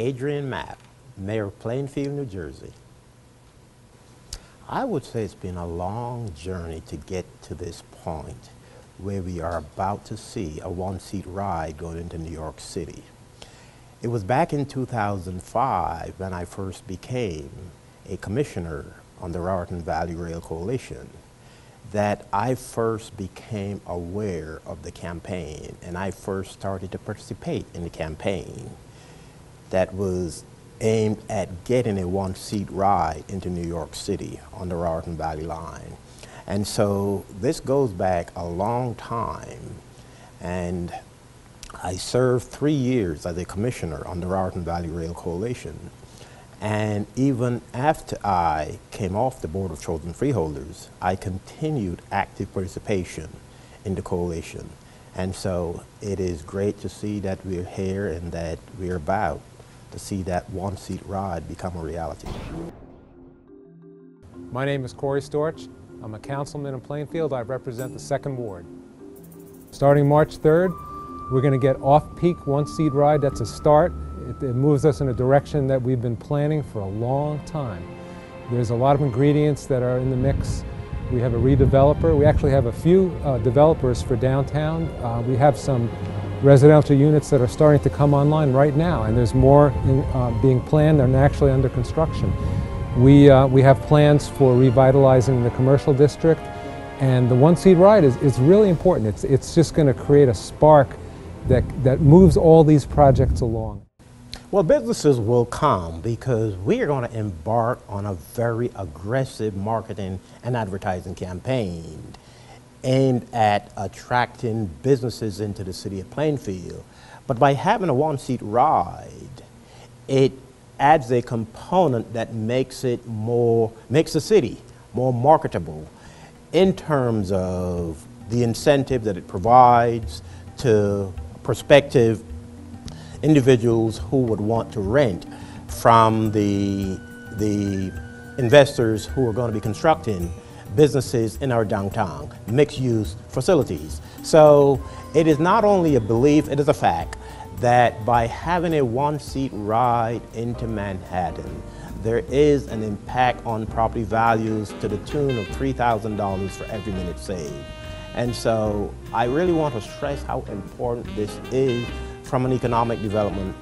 Adrian Mapp, Mayor of Plainfield, New Jersey. I would say it's been a long journey to get to this point where we are about to see a one-seat ride going into New York City. It was back in 2005 when I first became a commissioner on the Raritan Valley Rail Coalition that I first became aware of the campaign, and I first started to participate in the campaign that was aimed at getting a one-seat ride into New York City on the Raritan Valley line. And so this goes back a long time, and I served 3 years as a commissioner on the Raritan Valley Rail Coalition. And even after I came off the Board of Chosen Freeholders, I continued active participation in the coalition. And so it is great to see that we're here and that we're about to see that one-seat ride become a reality. My name is Cory Storch. I'm a councilman in Plainfield. I represent the 2nd Ward. Starting March 3rd, we're going to get off-peak one-seat ride. That's a start. It moves us in a direction that we've been planning for a long time. There's a lot of ingredients that are in the mix. We have a redeveloper. We actually have a few developers for downtown. We have some residential units that are starting to come online right now, and there's more being planned and actually under construction. We have plans for revitalizing the commercial district, and the one-seat ride is really important. It's just going to create a spark that moves all these projects along. Well, businesses will come because we are going to embark on a very aggressive marketing and advertising campaign aimed at attracting businesses into the city of Plainfield. But by having a one-seat ride, it adds a component that makes the city more marketable in terms of the incentive that it provides to prospective individuals who would want to rent from the investors who are going to be constructing businesses in our downtown, mixed-use facilities. So it is not only a belief, it is a fact that by having a one-seat ride into Manhattan, there is an impact on property values to the tune of $3,000 for every minute saved. And so I really want to stress how important this is from an economic development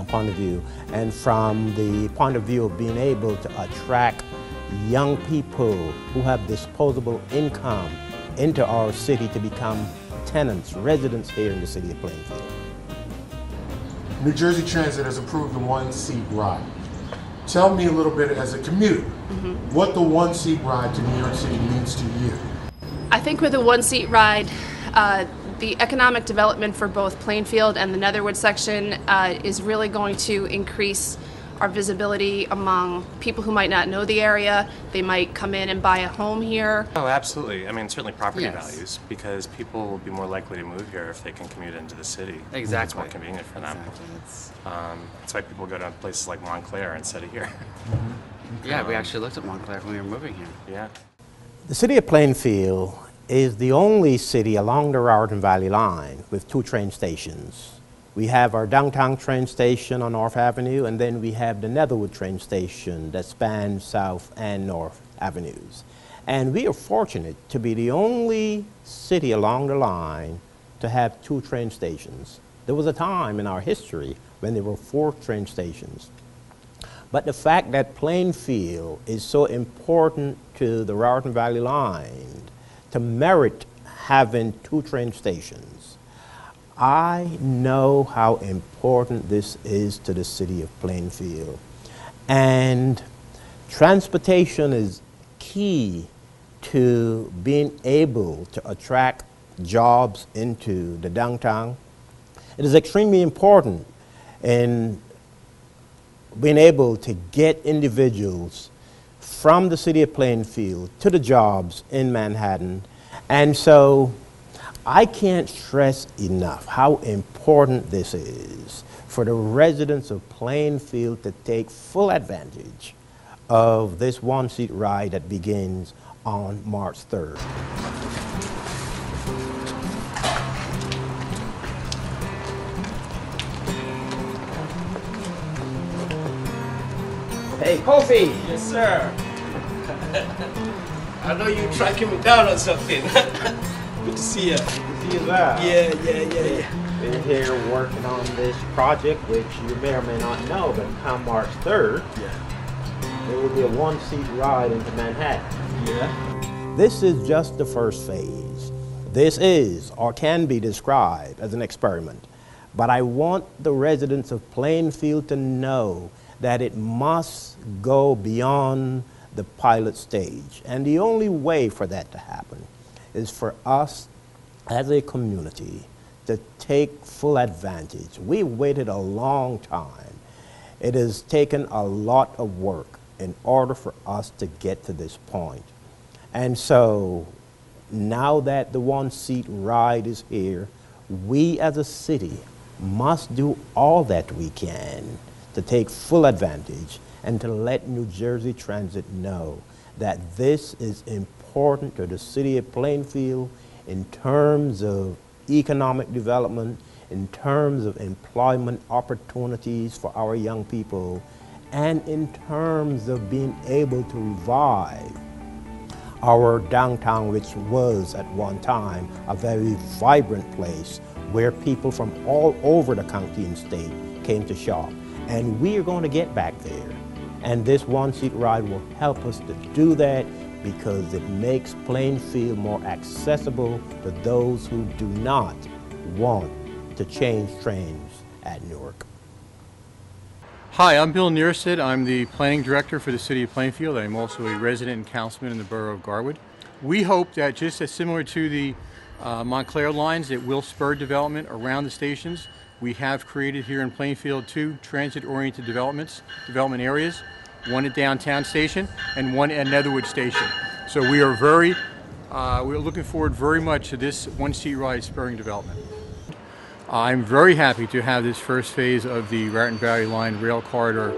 point of view, and from the point of view of being able to attract young people who have disposable income into our city to become tenants, residents here in the city of Plainfield. New Jersey Transit has approved the one-seat ride. Tell me a little bit as a commuter, what the one-seat ride to New York City means to you. I think with a one-seat ride, the economic development for both Plainfield and the Netherwood section is really going to increase our visibility among people who might not know the area. They might come in and buy a home here. Oh, absolutely. I mean, certainly property values, because people will be more likely to move here if they can commute into the city. Exactly. It's more convenient for them. That's why people go to places like Montclair instead of here. Yeah, we actually looked at Montclair when we were moving here. Yeah. The city of Plainfield is the only city along the Raritan Valley line with 2 train stations. We have our downtown train station on North Avenue, and then we have the Netherwood train station that spans South and North Avenues. And we are fortunate to be the only city along the line to have 2 train stations. There was a time in our history when there were 4 train stations. But the fact that Plainfield is so important to the Raritan Valley line to merit having 2 train stations, I know how important this is to the city of Plainfield. And transportation is key to being able to attract jobs into the downtown. It is extremely important in being able to get individuals from the city of Plainfield to the jobs in Manhattan. And so I can't stress enough how important this is for the residents of Plainfield to take full advantage of this one-seat ride that begins on March 3rd. Hey, Kofi! Yes, sir. I know you tracking me down or something. Good to see you. Good to see you there. Yeah. Been here working on this project, which you may or may not know, but come March 3rd, there will be a one-seat ride into Manhattan. Yeah. This is just the first phase. This is, or can be described as an experiment. But I want the residents of Plainfield to know that it must go beyond the pilot stage. And the only way for that to happen is for us as a community to take full advantage. We've waited a long time. It has taken a lot of work in order for us to get to this point. And so now that the one-seat ride is here, we as a city must do all that we can to take full advantage and to let New Jersey Transit know that this is important to the city of Plainfield in terms of economic development, in terms of employment opportunities for our young people, and in terms of being able to revive our downtown, which was at one time a very vibrant place where people from all over the county and state came to shop. And we are going to get back there. And this one-seat ride will help us to do that because it makes Plainfield more accessible to those who do not want to change trains at Newark. Hi, I'm Bill Nearstead. I'm the Planning Director for the City of Plainfield. I'm also a resident and councilman in the borough of Garwood. We hope that just as similar to the Montclair lines, it will spur development around the stations. We have created here in Plainfield 2 transit-oriented development areas, one at Downtown Station and one at Netherwood Station. So we are we're looking forward very much to this one-seat ride spurring development. I'm very happy to have this first phase of the Raritan Valley Line rail corridor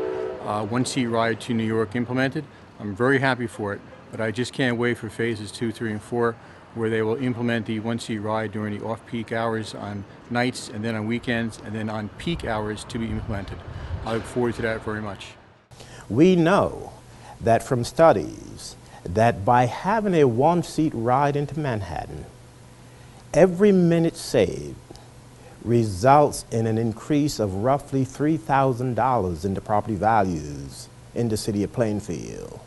one-seat ride to New York implemented. I'm very happy for it, but I just can't wait for phases 2, 3, and 4, where they will implement the one-seat ride during the off-peak hours on nights and then on weekends and then on peak hours to be implemented. I look forward to that very much. We know that from studies that by having a one-seat ride into Manhattan, every minute saved results in an increase of roughly $3,000 in the property values in the city of Plainfield.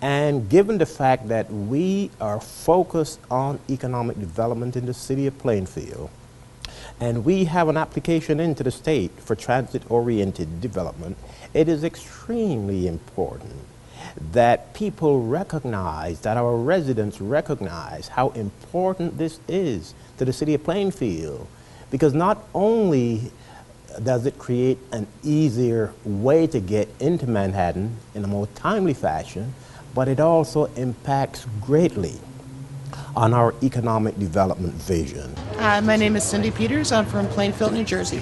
And given the fact that we are focused on economic development in the city of Plainfield, and we have an application into the state for transit-oriented development, it is extremely important that people recognize, that our residents recognize how important this is to the city of Plainfield. Because not only does it create an easier way to get into Manhattan in a more timely fashion, but it also impacts greatly on our economic development vision. My name is Cindy Peters. I'm from Plainfield, New Jersey.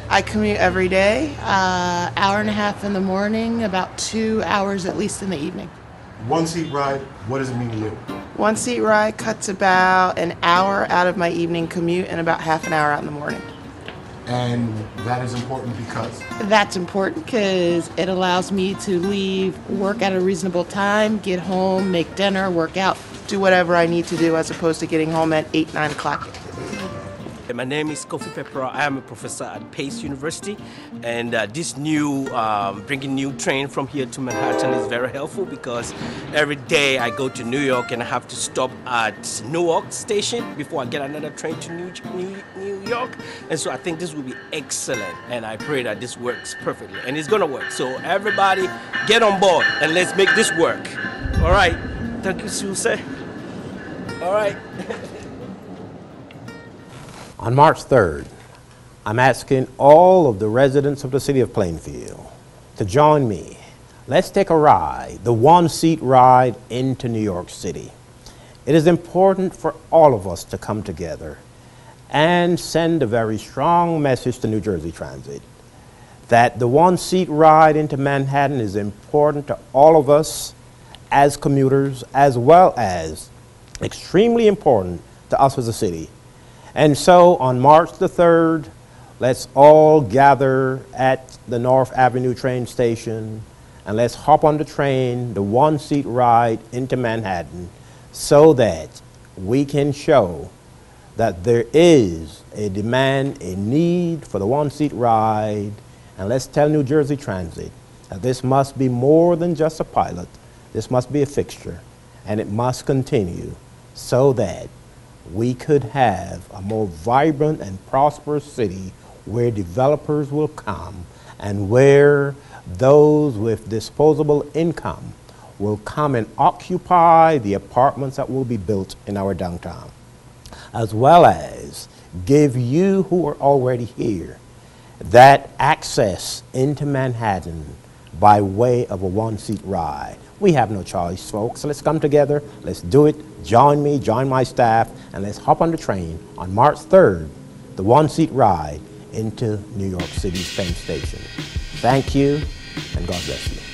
I commute every day, hour and a half in the morning, about 2 hours at least in the evening. One-seat ride, what does it mean to you? One-seat ride cuts about an hour out of my evening commute and about half an hour out in the morning. And that is important because? That's important because it allows me to leave work at a reasonable time, get home, make dinner, work out, do whatever I need to do as opposed to getting home at 8, 9 o'clock. My name is Kofi Pepera. I am a professor at Pace University, and this new bringing new train from here to Manhattan is very helpful because every day I go to New York and I have to stop at Newark Station before I get another train to New York, and so I think this will be excellent, and I pray that this works perfectly, and it's gonna work. So everybody, get on board and let's make this work. All right, thank you, Susan. All right. On March 3rd, I'm asking all of the residents of the city of Plainfield to join me. Let's take a ride, the one-seat ride into New York City. It is important for all of us to come together and send a very strong message to New Jersey Transit that the one-seat ride into Manhattan is important to all of us as commuters, as well as extremely important to us as a city. And so on March the 3rd, let's all gather at the North Avenue train station and let's hop on the train, the one-seat ride into Manhattan, so that we can show that there is a demand, a need for the one-seat ride, and let's tell New Jersey Transit that this must be more than just a pilot. This must be a fixture, and it must continue so that we could have a more vibrant and prosperous city where developers will come and where those with disposable income will come and occupy the apartments that will be built in our downtown, as well as give you who are already here that access into Manhattan by way of a one-seat ride. We have no choice, folks. So let's come together, let's do it. Join me, join my staff, and let's hop on the train on March 3rd, the one-seat ride into New York City's Penn Station. Thank you, and God bless you.